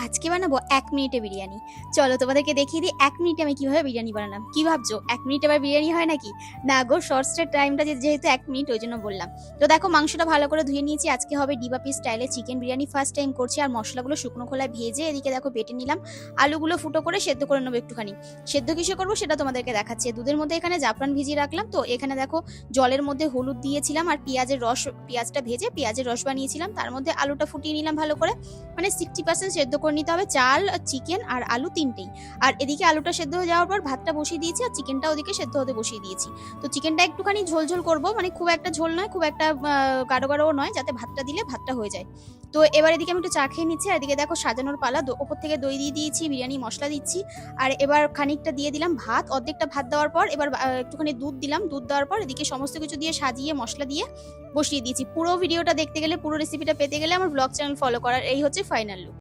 আজকে বানাবো ১ মিনিটে বিরিয়ানি। চলো তোমাদেরকে দেখিয়ে দিই ১ মিনিটে আমি কিভাবে বিরিয়ানি বানালাম। কি ভাবছো ১ মিনিটে আবার বিরিয়ানি হয় নাকি? না গো, শর্টসের টাইমটা যেহেতু ১ মিনিট ওই জন্য বললাম। তো দেখো মাংসটা ভালো করে ধুয়ে নিয়েছি। আজকে হবে ডিবাপি স্টাইলে চিকেন বিরিয়ানি, ফার্স্ট টাইম করছি। আর মশলাগুলো শুকনো খোলায় ভেজে এদিকে দেখো বেটে নিলাম। আলুগুলো ফুটো করে সেদ্ধ করে নেবো একটুখানি। সেদ্ধ কিসে করবো সেটা তোমাদেরকে দেখাচ্ছি। দুধের মধ্যে এখানে জাফরান ভিজিয়ে রাখলাম। তো এখানে দেখো জলের মধ্যে হলুদ দিয়েছিলাম আর পেঁয়াজটা ভেজে পেঁয়াজের রস বানিয়েছিলাম। তার মধ্যে আলুটা ফুটিয়ে নিলাম ভালো করে। মানে 60% সেদ্ধ করে নিতে হবে, চাল, চিকেন আর আলু তিনটেই। আর এদিকে আলুটা সেদ্ধ হয়ে যাওয়ার পর ভাতটা বসিয়ে দিয়েছি আর চিকেনটা ওদিকে সেদ্ধ হতে বসিয়ে দিয়েছি। তো চিকেনটা একটুখানি ঝোল ঝোল করবো, মানে খুব একটা ঝোল নয়, খুব একটা গাঢ় গাঢ়ও নয়, যাতে ভাতটা দিলে ভাতটা হয়ে যায়। তো এবার এদিকে আমি একটু চা খেয়ে নিচ্ছি। আর এদিকে দেখো সাজানোর পালা, ওপর থেকে দই দিয়ে দিয়েছি, বিরিয়ানি মশলা দিচ্ছি। আর এবার খানিকটা দিয়ে দিলাম ভাত, অর্ধেকটা ভাত দেওয়ার পর এবার একটুখানি দুধ দিলাম। দুধ দেওয়ার পর এদিকে সমস্ত কিছু দিয়ে সাজিয়ে মশলা দিয়ে বসিয়ে দিয়েছি। পুরো ভিডিওটা দেখতে গেলে, পুরো রেসিপিটা পেতে গেলে আমার ব্লগ চ্যানেল ফলো করার। এই হচ্ছে ফাইনাল লুক।